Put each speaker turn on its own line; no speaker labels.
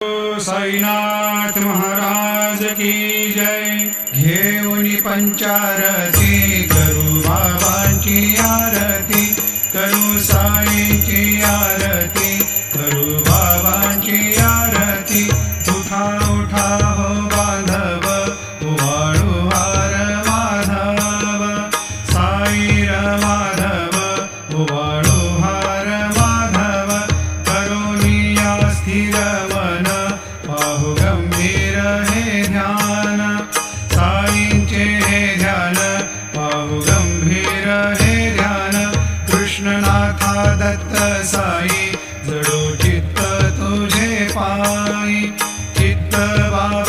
साईनाथ महाराज की जय। घेऊन पंचारती करू बाबांची आरती, करू साईंची आरती, करू बाबांची आरती। उठा उठा हो बांधव, उवाळू हार माधव, साई माधव, उवाळू हार माधव। करुणिया स्थिर मन, पाहु गंभीर हे ध्यान, साईंचे हे ध्यान, पाहु गंभीर हे ध्यान। कृष्णनाथा दत्त साई, जडो चित्त तुझे पायी, चित्त बाबा